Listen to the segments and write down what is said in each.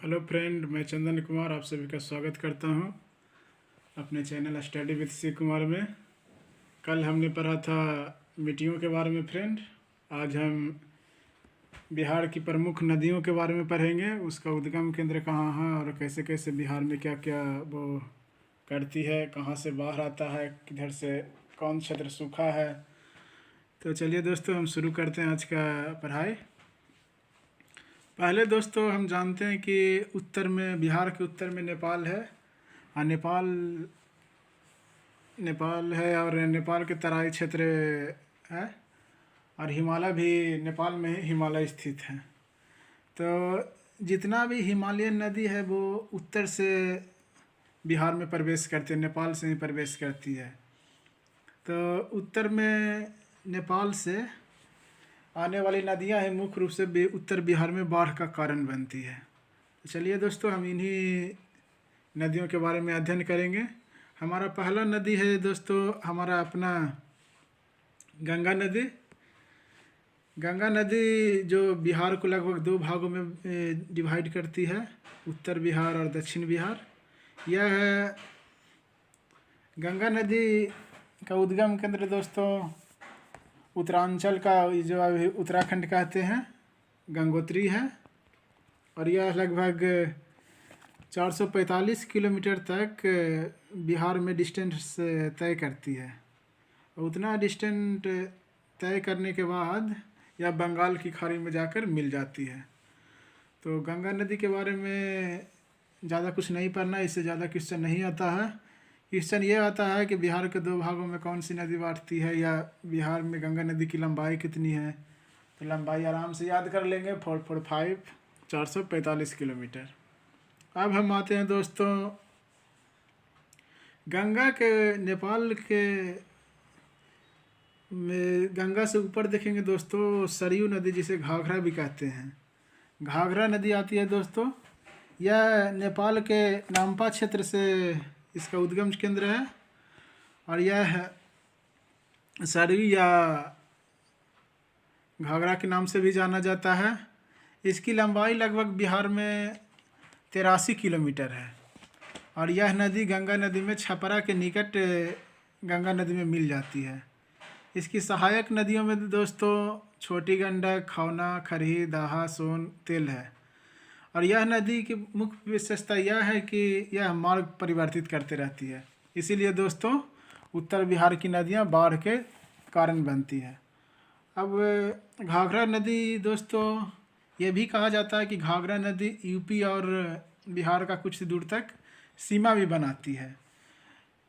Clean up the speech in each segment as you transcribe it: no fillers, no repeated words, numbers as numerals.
Hello friend, मैं चंदन कुमार आप सभी का स्वागत करता हूं अपने channel study with C Kumar में। कल हमने पढ़ा था मिट्टियों के बारे में फ्रेंड। आज हम बिहार की प्रमुख नदियों के बारे में पढ़ेंगे, उसका उद्गम केंद्र कहाँ है और कैसे कैसे बिहार में क्या क्या वो करती है, कहाँ से बाहर आता है, किधर से कौन क्षेत्र सूखा है। तो चलिए दोस्तों, हम शुरू करते हैं आज का पढ़ाई। पहले दोस्तों हम जानते हैं कि उत्तर में, बिहार के उत्तर में नेपाल है और नेपाल नेपाल है और नेपाल के तराई क्षेत्र है और हिमालय भी नेपाल में ही हिमालय स्थित है। तो जितना भी हिमालयन नदी है वो उत्तर से बिहार में प्रवेश करती है, नेपाल से ही प्रवेश करती है। तो उत्तर में नेपाल से आने वाली नदियां हैं, मुख्य रूप से उत्तर बिहार में बाढ़ का कारण बनती है। तो चलिए दोस्तों, हम इन्हीं नदियों के बारे में अध्ययन करेंगे। हमारा पहला नदी है दोस्तों हमारा अपना गंगा नदी। गंगा नदी जो बिहार को लगभग दो भागों में डिवाइड करती है, उत्तर बिहार और दक्षिण बिहार। यह गंगा नदी का उद्गम केंद्र दोस्तों उत्तरांचल का, जो अभी उत्तराखंड कहते हैं, गंगोत्री है और यह लगभग 445 किलोमीटर तक बिहार में डिस्टेंस तय करती है। उतना डिस्टेंस तय करने के बाद यह बंगाल की खाड़ी में जाकर मिल जाती है। तो गंगा नदी के बारे में ज़्यादा कुछ नहीं पढ़ना, इससे ज़्यादा क्वेश्चन नहीं आता है। क्वेश्चन ये आता है कि बिहार के दो भागों में कौन सी नदी बांटती है, या बिहार में गंगा नदी की लंबाई कितनी है। तो लंबाई आराम से याद कर लेंगे, 445 किलोमीटर। अब हम आते हैं दोस्तों गंगा के, नेपाल के में गंगा से ऊपर देखेंगे दोस्तों सरयू नदी, जिसे घाघरा भी कहते हैं। घाघरा नदी आती है दोस्तों। यह नेपाल के नामपा क्षेत्र से इसका उद्गम केंद्र है और यह सरयू या घाघरा के नाम से भी जाना जाता है। इसकी लंबाई लगभग बिहार में 83 किलोमीटर है और यह नदी गंगा नदी में छपरा के निकट गंगा नदी में मिल जाती है। इसकी सहायक नदियों में दोस्तों छोटी गंडक, खौना, खरही, दाहा, सोन, तेल है। और यह नदी की मुख्य विशेषता यह है कि यह मार्ग परिवर्तित करते रहती है, इसीलिए दोस्तों उत्तर बिहार की नदियां बाढ़ के कारण बनती है। अब घाघरा नदी दोस्तों, ये भी कहा जाता है कि घाघरा नदी यूपी और बिहार का कुछ दूर तक सीमा भी बनाती है।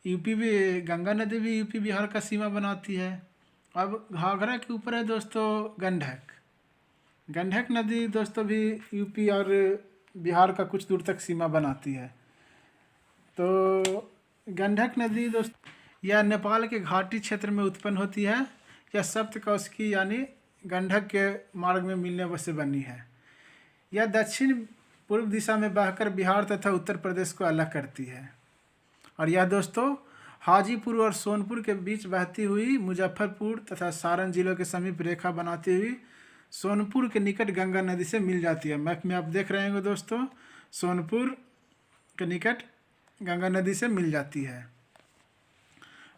यूपी भी, गंगा नदी भी यूपी बिहार का सीमा बनाती है। अब घाघरा के ऊपर है दोस्तों गंडक। गंडक नदी दोस्तों भी यूपी और बिहार का कुछ दूर तक सीमा बनाती है। तो गंडक नदी दोस्तों यह नेपाल के घाटी क्षेत्र में उत्पन्न होती है। यह सप्तकोशी यानी गंडक के मार्ग में मिलने से बनी है। यह दक्षिण पूर्व दिशा में बहकर बिहार तथा उत्तर प्रदेश को अलग करती है और यह दोस्तों हाजीपुर और सोनपुर के बीच बहती हुई मुजफ्फरपुर तथा सारण जिलों के समीप रेखा बनाती हुई सोनपुर के निकट गंगा नदी से मिल जाती है। मैप में आप देख रहे होंगे दोस्तों, सोनपुर के निकट गंगा नदी से मिल जाती है।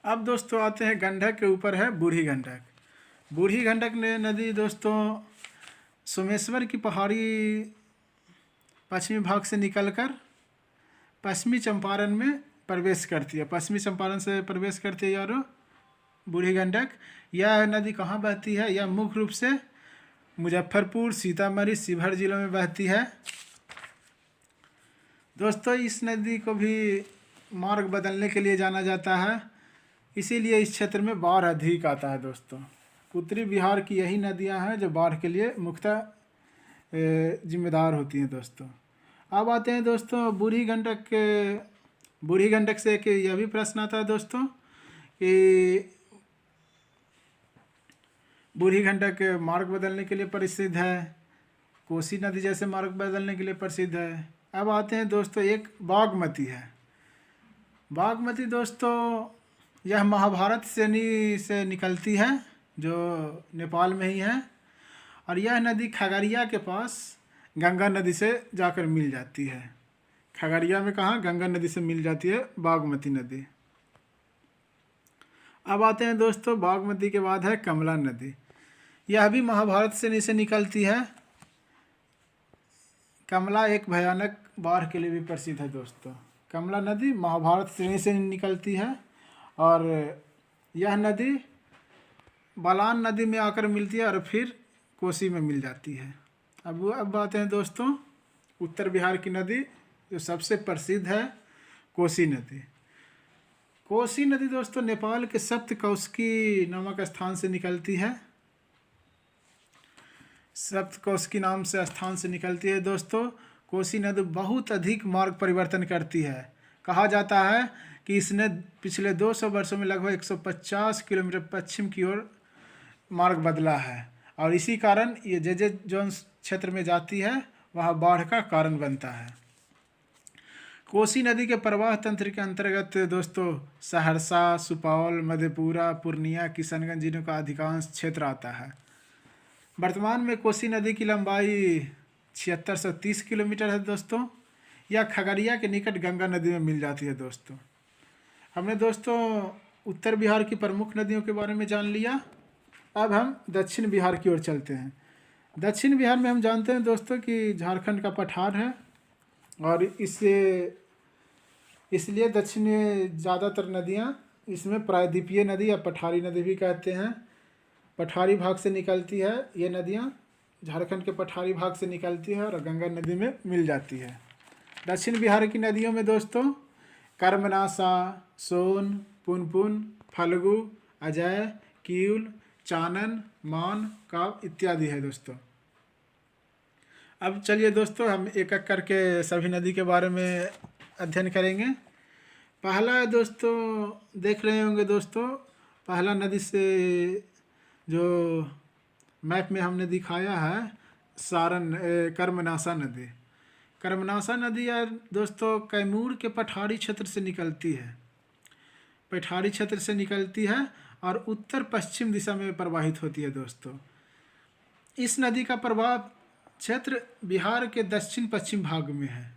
अब दोस्तों आते हैं गंडक के ऊपर है बूढ़ी गंडक। बूढ़ी गंडक नदी दोस्तों सोमेश्वर की पहाड़ी पश्चिमी भाग से निकलकर पश्चिमी चंपारण में प्रवेश करती है। पश्चिमी चंपारण से प्रवेश करती है यारो बूढ़ी गंडक। यह नदी कहाँ बहती है? यह मुख्य रूप से मुजफ्फरपुर, सीतामढ़ी, शिवहर जिलों में बहती है। दोस्तों इस नदी को भी मार्ग बदलने के लिए जाना जाता है, इसीलिए इस क्षेत्र में बाढ़ अधिक आता है दोस्तों। उत्तरी बिहार की यही नदियां हैं जो बाढ़ के लिए मुख्यतः जिम्मेदार होती हैं दोस्तों। अब आते हैं दोस्तों बूढ़ी गंडक से एक यह भी प्रश्न आता है दोस्तों कि बूढ़ी गंडक मार्ग बदलने के लिए प्रसिद्ध है, कोसी नदी जैसे मार्ग बदलने के लिए प्रसिद्ध है। अब आते हैं दोस्तों एक बागमती है। बागमती दोस्तों यह महाभारत श्रेणी से निकलती है जो नेपाल में ही है और यह नदी खगड़िया के पास गंगा नदी से जाकर मिल जाती है। खगड़िया में कहाँ, गंगा नदी से मिल जाती है बागमती नदी। अब आते हैं दोस्तों, बागमती के बाद है कमला नदी। यह भी महाभारत से नीचे निकलती है। कमला एक भयानक बाढ़ के लिए भी प्रसिद्ध है दोस्तों। कमला नदी महाभारत श्रेणी से निकलती है और यह नदी बलान नदी में आकर मिलती है और फिर कोसी में मिल जाती है। अब आते हैं दोस्तों उत्तर बिहार की नदी जो सबसे प्रसिद्ध है, कोसी नदी। कोसी नदी दोस्तों नेपाल के सप्तकोशी नामक स्थान से निकलती है। सप्तकोशी नाम से स्थान से निकलती है दोस्तों। कोसी नदी बहुत अधिक मार्ग परिवर्तन करती है। कहा जाता है कि इसने पिछले 200 वर्षों में लगभग 150 किलोमीटर पश्चिम की ओर मार्ग बदला है और इसी कारण ये जे जोन क्षेत्र में जाती है वहाँ बाढ़ का कारण बनता है। कोसी नदी के प्रवाह तंत्र के अंतर्गत दोस्तों सहरसा, सुपौल, मधेपुरा, पूर्णिया, किशनगंज जिलों का अधिकांश क्षेत्र आता है। वर्तमान में कोसी नदी की लंबाई 7630 किलोमीटर है दोस्तों। यह खगड़िया के निकट गंगा नदी में मिल जाती है दोस्तों। हमने दोस्तों उत्तर बिहार की प्रमुख नदियों के बारे में जान लिया। अब हम दक्षिण बिहार की ओर चलते हैं। दक्षिण बिहार में हम जानते हैं दोस्तों कि झारखंड का पठार है और इसलिए दक्षिण में ज़्यादातर नदियाँ इसमें प्रायद्वीपीय नदी या पठारी नदी भी कहते हैं, पठारी भाग से निकलती है। ये नदियाँ झारखंड के पठारी भाग से निकलती है और गंगा नदी में मिल जाती है। दक्षिण बिहार की नदियों में दोस्तों कर्मनाशा, सोन, पुनपुन, फल्गु, अजय, किऊल, चानन, मान, काव इत्यादि है दोस्तों। अब चलिए दोस्तों हम एक एक करके सभी नदी के बारे में अध्ययन करेंगे। पहला है दोस्तों, देख रहे होंगे दोस्तों, पहला नदी से जो मैप में हमने दिखाया है कर्मनाशा नदी। कर्मनाशा नदी यार दोस्तों कैमूर के पठारी क्षेत्र से निकलती है। पठारी क्षेत्र से निकलती है और उत्तर पश्चिम दिशा में प्रवाहित होती है दोस्तों। इस नदी का प्रवाह क्षेत्र बिहार के दक्षिण पश्चिम भाग में है।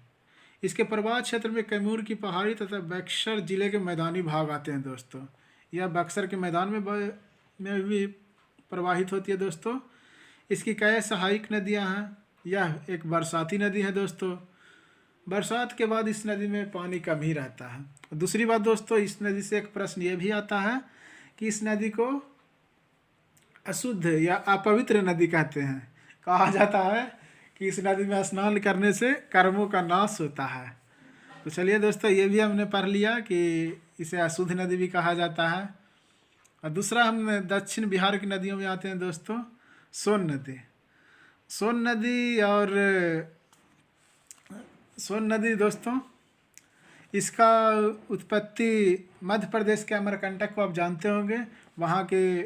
इसके प्रवाह क्षेत्र में कैमूर की पहाड़ी तथा बक्सर जिले के मैदानी भाग आते हैं दोस्तों। यह बक्सर के मैदान में भी प्रवाहित होती है दोस्तों। इसकी कई सहायक नदियां हैं। यह एक बरसाती नदी है दोस्तों। बरसात के बाद इस नदी में पानी कम ही रहता है। दूसरी बात दोस्तों, इस नदी से एक प्रश्न ये भी आता है कि इस नदी को अशुद्ध या अपवित्र नदी कहते हैं। कहा जाता है कि इस नदी में स्नान करने से कर्मों का नाश होता है। तो चलिए दोस्तों ये भी हमने पढ़ लिया कि इसे अशुद्ध नदी भी कहा जाता है। और दूसरा हम दक्षिण बिहार की नदियों में आते हैं दोस्तों, सोन नदी। सोन नदी दोस्तों इसका उत्पत्ति मध्य प्रदेश के अमरकंटक को आप जानते होंगे, वहाँ के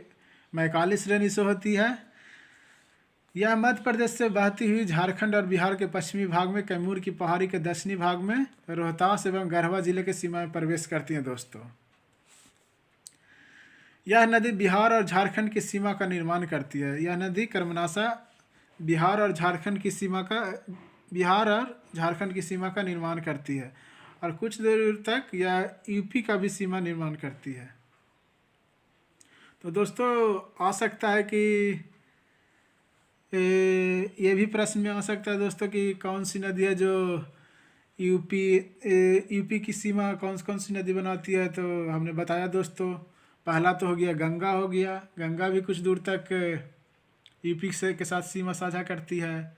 मैकाली श्रेणी से होती है। यह मध्य प्रदेश से बहती हुई झारखंड और बिहार के पश्चिमी भाग में कैमूर की पहाड़ी के दक्षिणी भाग में रोहतास एवं गढ़वा जिले के सीमा में प्रवेश करती है दोस्तों। यह नदी बिहार और झारखंड की सीमा का निर्माण करती है। यह नदी कर्मनाशा बिहार और झारखंड की सीमा का निर्माण करती है और कुछ देर तक यह यूपी का भी सीमा निर्माण करती है। तो दोस्तों आ सकता है कि ये भी प्रश्न में आ सकता है दोस्तों कि कौन सी नदी है जो यूपी की सीमा कौन सी नदी बनाती है। तो हमने बताया दोस्तों, पहला तो हो गया गंगा हो गया। गंगा भी कुछ दूर तक यूपी से के साथ सीमा साझा करती है।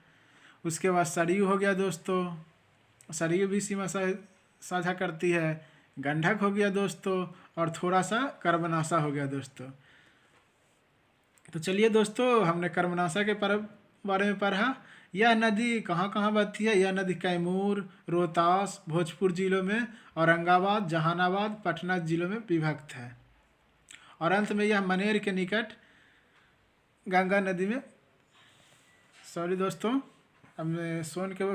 उसके बाद सरयू हो गया दोस्तों, सरयू भी सीमा साझा करती है। गंडक हो गया दोस्तों और थोड़ा सा कर्मनाशा हो गया दोस्तों। तो चलिए दोस्तों हमने कर्मनाशा के बारे में पढ़ा। यह नदी कहाँ कहाँ बहती है। यह नदी कैमूर, रोहतास, भोजपुर जिलों में, औरंगाबाद, जहानाबाद, पटना जिलों में विभक्त है और अंत में यह मनेर के निकट गंगा नदी में सॉरी दोस्तों हमने सोन के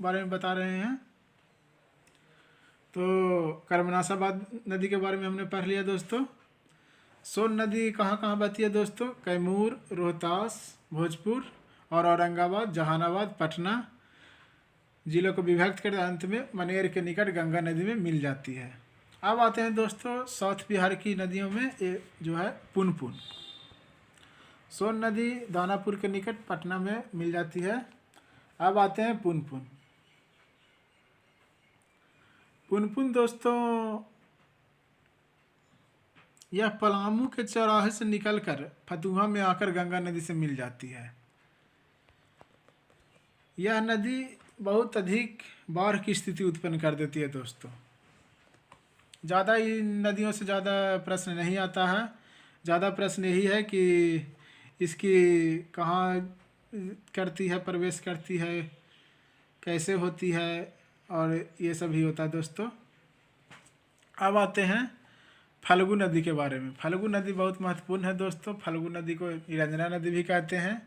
बारे में बता रहे हैं। तो कर्मनाशाबाद नदी के बारे में हमने पढ़ लिया दोस्तों। सोन नदी कहाँ कहाँ बहती है दोस्तों, कैमूर, रोहतास, भोजपुर और औरंगाबाद, जहानाबाद, पटना जिलों को विभक्त कर अंत में मनेर के निकट गंगा नदी में मिल जाती है। अब आते हैं दोस्तों साउथ बिहार की नदियों में, ये जो है पुनपुन। सोन नदी दानापुर के निकट पटना में मिल जाती है। अब आते हैं पुनपुन। पुनपुन दोस्तों यह पलामू के चौराहे से निकलकर फतुहा में आकर गंगा नदी से मिल जाती है। यह नदी बहुत अधिक बाढ़ की स्थिति उत्पन्न कर देती है दोस्तों। ज़्यादा इन नदियों से ज़्यादा प्रश्न नहीं आता है। ज़्यादा प्रश्न यही है कि इसकी कहाँ करती है, प्रवेश करती है, कैसे होती है, और ये सब ही होता है दोस्तों। अब आते हैं फल्गु नदी के बारे में। फल्गु नदी बहुत महत्वपूर्ण है दोस्तों। फल्गु नदी को निरंजना नदी भी कहते हैं।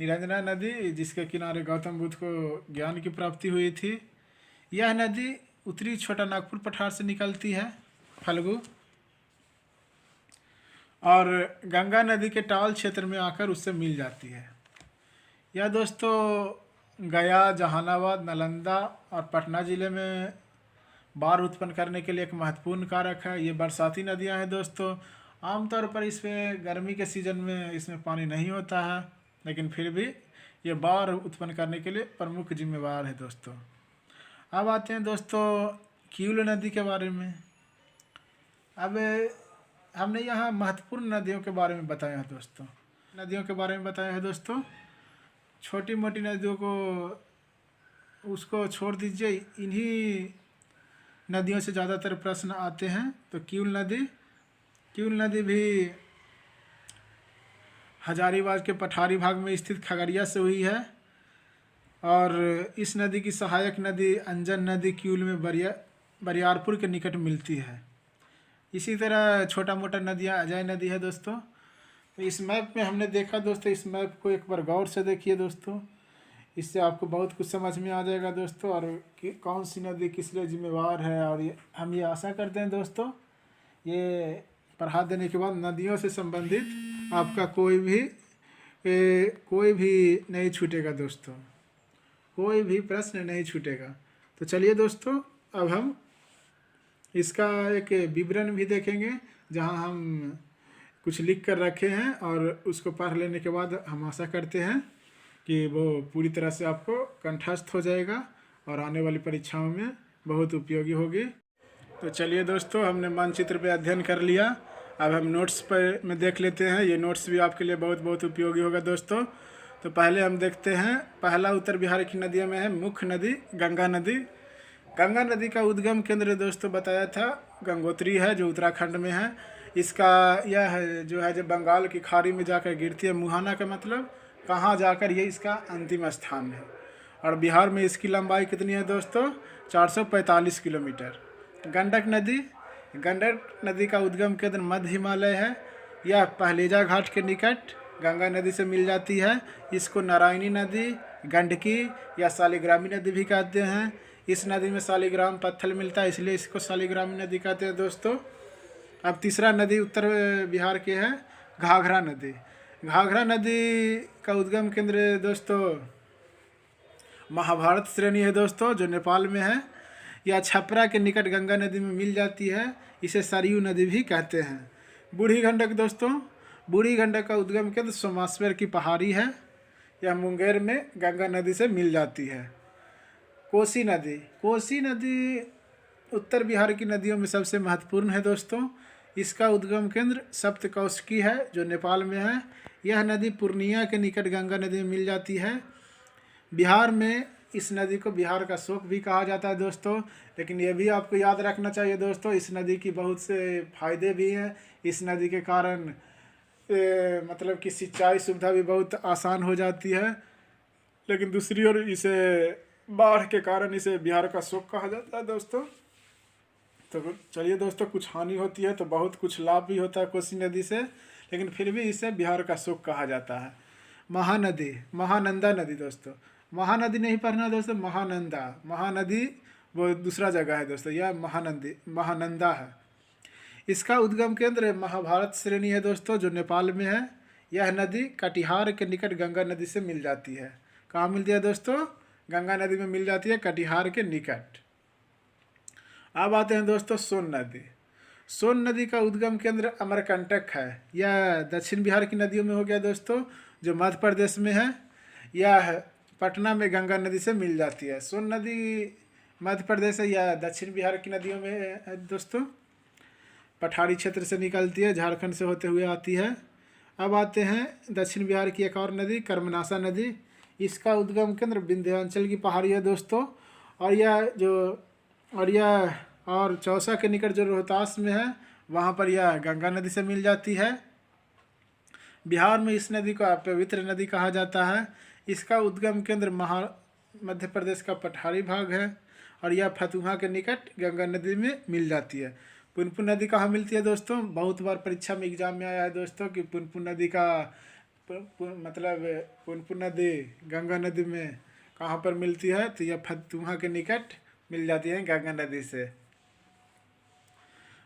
निरंजना नदी जिसके किनारे गौतम बुद्ध को ज्ञान की प्राप्ति हुई थी। यह नदी उत्तरी छोटा नागपुर पठार से निकलती है फल्गु, और गंगा नदी के टाल क्षेत्र में आकर उससे मिल जाती है। यह दोस्तों गया, जहानाबाद, नालंदा और पटना ज़िले में बाढ़ उत्पन्न करने के लिए एक महत्वपूर्ण कारक है। ये बरसाती नदियां हैं दोस्तों। आमतौर पर इसमें गर्मी के सीज़न में इसमें पानी नहीं होता है, लेकिन फिर भी ये बाढ़ उत्पन्न करने के लिए प्रमुख जिम्मेवार है दोस्तों। अब आते हैं दोस्तों किउल नदी के बारे में। अब हमने यहाँ महत्वपूर्ण नदियों के बारे में बताया है दोस्तों। नदियों के बारे में बताया है दोस्तों। छोटी मोटी नदियों को उसको छोड़ दीजिए, इन्हीं नदियों से ज़्यादातर प्रश्न आते हैं। तो किउल नदी भी हजारीबाग के पठारी भाग में स्थित खगड़िया से हुई है, और इस नदी की सहायक नदी अंजन नदी किउल में बरियारपुर के निकट मिलती है। इसी तरह छोटा मोटा नदियाँ अजय नदी है दोस्तों। तो इस मैप में हमने देखा दोस्तों, इस मैप को एक बार गौर से देखिए दोस्तों, इससे आपको बहुत कुछ समझ में आ जाएगा दोस्तों, और कि कौन सी नदी किस लिए जिम्मेवार है। और हम ये आशा करते हैं दोस्तों, ये पढ़ा देने के बाद नदियों से संबंधित आपका कोई भी नहीं छूटेगा दोस्तों, कोई भी प्रश्न नहीं छूटेगा। तो चलिए दोस्तों, अब हम इसका एक विवरण भी देखेंगे, जहां हम कुछ लिख कर रखे हैं, और उसको पढ़ लेने के बाद हम आशा करते हैं कि वो पूरी तरह से आपको कंठस्थ हो जाएगा और आने वाली परीक्षाओं में बहुत उपयोगी होगी। तो चलिए दोस्तों, हमने मानचित्र पे अध्ययन कर लिया। अब हम नोट्स पर में देख लेते हैं। ये नोट्स भी आपके लिए बहुत बहुत उपयोगी होगा दोस्तों। तो पहले हम देखते हैं, पहला उत्तर बिहार की नदियों में है मुख्य नदी गंगा नदी। गंगा नदी का उद्गम केंद्र दोस्तों बताया था गंगोत्री है, जो उत्तराखंड में है। इसका यह जो है, जब बंगाल की खाड़ी में जाकर गिरती है, मुहाना का मतलब कहाँ जाकर, ये इसका अंतिम स्थान है। और बिहार में इसकी लंबाई कितनी है दोस्तों? 445 किलोमीटर। गंडक नदी का उद्गम केंद्र मध्य हिमालय है। यह पहलेजा घाट के निकट गंगा नदी से मिल जाती है। इसको नारायणी नदी, गंडकी या शालिग्रामी नदी भी कहते हैं। इस नदी में शालिग्राम पत्थर मिलता है, इसलिए इसको शालिग्रामी नदी कहते हैं दोस्तों। अब तीसरा नदी उत्तर बिहार के है घाघरा नदी। घाघरा नदी का उद्गम केंद्र दोस्तों महाभारत श्रेणी है दोस्तों, जो नेपाल में है। यह छपरा के निकट गंगा नदी में मिल जाती है। इसे सरयू नदी भी कहते हैं। बूढ़ी गंडक दोस्तों, बूढ़ी गंडक का उद्गम केंद्र सोमेश्वर की पहाड़ी है। यह मुंगेर में गंगा नदी से मिल जाती है। कोसी नदी उत्तर बिहार की नदियों में सबसे महत्वपूर्ण है दोस्तों। इसका उद्गम केंद्र सप्तकोशी है, जो नेपाल में है। यह नदी पूर्णिया के निकट गंगा नदी में मिल जाती है। बिहार में इस नदी को बिहार का शोक भी कहा जाता है दोस्तों। लेकिन यह भी आपको याद रखना चाहिए दोस्तों, इस नदी की बहुत से फायदे भी हैं। इस नदी के कारण मतलब कि सिंचाई सुविधा भी बहुत आसान हो जाती है। लेकिन दूसरी ओर इसे बाढ़ के कारण इसे बिहार का शोक कहा जाता है दोस्तों। तो चलिए दोस्तों, कुछ हानि होती है तो बहुत कुछ लाभ भी होता है कोसी नदी से, लेकिन फिर भी इसे बिहार का शोक कहा जाता है। महानंदा नदी दोस्तों, महानदी नहीं पढ़ना दोस्तों, महानदी वो दूसरा जगह है दोस्तों। यह महानंदा है। इसका उद्गम केंद्र महाभारत श्रेणी है दोस्तों, जो नेपाल में है। यह नदी कटिहार के निकट गंगा नदी से मिल जाती है। कहाँ मिलती है दोस्तों? गंगा नदी में मिल जाती है कटिहार के निकट। अब आते हैं दोस्तों सोन नदी। सोन नदी का उद्गम केंद्र अमरकंटक है। यह दक्षिण बिहार की नदियों में हो गया दोस्तों, जो मध्य प्रदेश में है। यह पटना में गंगा नदी से मिल जाती है। सोन नदी मध्य प्रदेश है या दक्षिण बिहार की नदियों में है दोस्तों। पठारी क्षेत्र से निकलती है, झारखंड से होते हुए आती है। अब आते हैं दक्षिण बिहार की एक और नदी कर्मनाशा नदी। इसका उद्गम केंद्र विंध्याचल की पहाड़ी है दोस्तों। और चौसा के निकट जो रोहतास में है, वहाँ पर यह गंगा नदी से मिल जाती है। बिहार में इस नदी को पवित्र नदी कहा जाता है। इसका उद्गम केंद्र मध्य प्रदेश का पठारी भाग है और यह फतुहा के निकट गंगा नदी में मिल जाती है। पुनपुन नदी कहाँ मिलती है दोस्तों? बहुत बार परीक्षा में एग्जाम में आया है दोस्तों कि पुनपुन नदी का पुनपुन नदी गंगा नदी में कहाँ पर मिलती है, तो यह फतुहा के निकट मिल जाती है गंगा नदी से।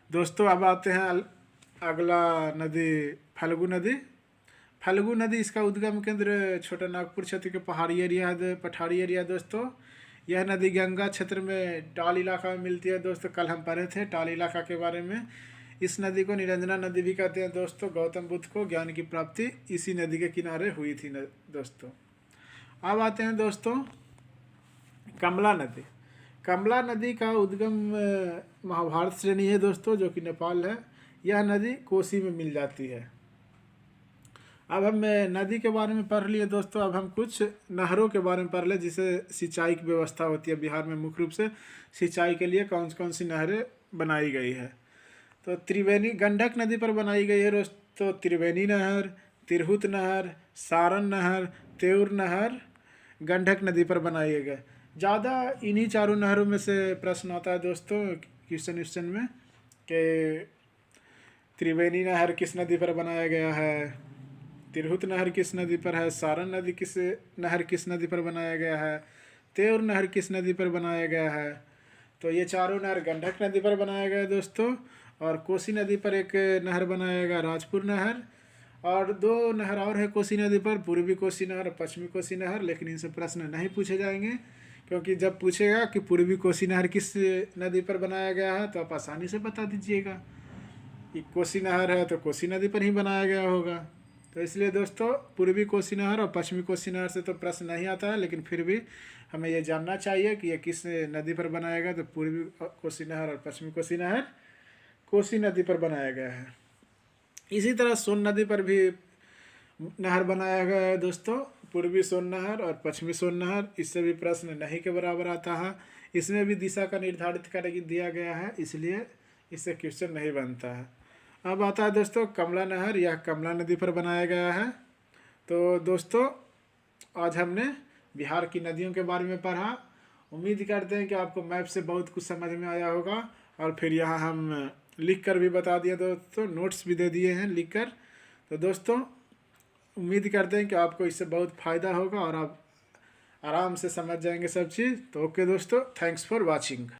दोस्तों अब आते हैं अगला नदी फल्गु नदी। फल्गु नदी इसका उद्गम केंद्र छोटा नागपुर क्षेत्र के पठारी एरिया दोस्तों। यह नदी गंगा क्षेत्र में टाल इलाका में मिलती है दोस्तों। कल हम पढ़े थे टाल इलाका के बारे में। इस नदी को निरंजना नदी भी कहते हैं दोस्तों। गौतम बुद्ध को ज्ञान की प्राप्ति इसी नदी के किनारे हुई थी दोस्तों। अब आते हैं दोस्तों कमला नदी। कमला नदी का उद्गम महाभारत श्रेणी है दोस्तों, जो कि नेपाल है। यह नदी कोसी में मिल जाती है। अब हम नदी के बारे में पढ़ लिए दोस्तों। अब हम कुछ नहरों के बारे में पढ़ ले, जिसे सिंचाई की व्यवस्था होती है बिहार में। मुख्य रूप से सिंचाई के लिए कौन कौन सी नहरें बनाई गई है, तो त्रिवेणी गंडक नदी पर बनाई गई है दोस्तों। त्रिवेणी नहर, तिरहुत नहर, सारण नहर, तेउर नहर गंडक नदी पर बनाई गई। ज़्यादा इन्हीं चारों नहरों में से प्रश्न आता है दोस्तों क्वेश्चन में कि त्रिवेणी नहर किस नदी पर बनाया गया है, तिरहुत नहर किस नदी पर है, सारण नहर किस नदी पर बनाया गया है, तेउर नहर किस नदी पर बनाया गया है। तो ये चारों नहर गंडक नदी पर बनाया गया है दोस्तों। और कोसी नदी पर एक नहर बनाया गया राजपुर नहर। और दो नहर और है कोसी नदी पर, पूर्वी कोसी नहर और पश्चिमी कोसी नहर। लेकिन इनसे प्रश्न नहीं पूछे जाएंगे, क्योंकि जब पूछेगा कि पूर्वी कोसी नहर किस नदी पर बनाया गया है, तो आप आसानी से बता दीजिएगा कि कोसी नहर है तो कोसी नदी पर ही बनाया गया होगा। तो इसलिए दोस्तों पूर्वी कोसी नहर और पश्चिमी कोसी नहर से तो प्रश्न नहीं आता है, लेकिन फिर भी हमें ये जानना चाहिए कि ये किस नदी पर बनाया गया। तो पूर्वी कोसी नहर और पश्चिमी कोसी नहर कोसी नदी पर बनाया गया है। इसी तरह सोन नदी पर भी नहर बनाया गया है दोस्तों, पूर्वी सोन नहर और पश्चिमी सोन नहर। इससे भी प्रश्न नहीं के बराबर आता है। इसमें भी दिशा का निर्धारित कर दिया गया है, इसलिए इससे क्वेश्चन नहीं बनता है। अब आता है दोस्तों कमला नहर। यह कमला नदी पर बनाया गया है। तो दोस्तों आज हमने बिहार की नदियों के बारे में पढ़ा। उम्मीद करते हैं कि आपको मैप से बहुत कुछ समझ में आया होगा। और फिर यहाँ हम लिख कर भी बता दिए दोस्तों, नोट्स भी दे दिए हैं लिख कर। तो दोस्तों उम्मीद करते हैं कि आपको इससे बहुत फ़ायदा होगा और आप आराम से समझ जाएंगे सब चीज़। तो ओके दोस्तों, थैंक्स फॉर वॉचिंग।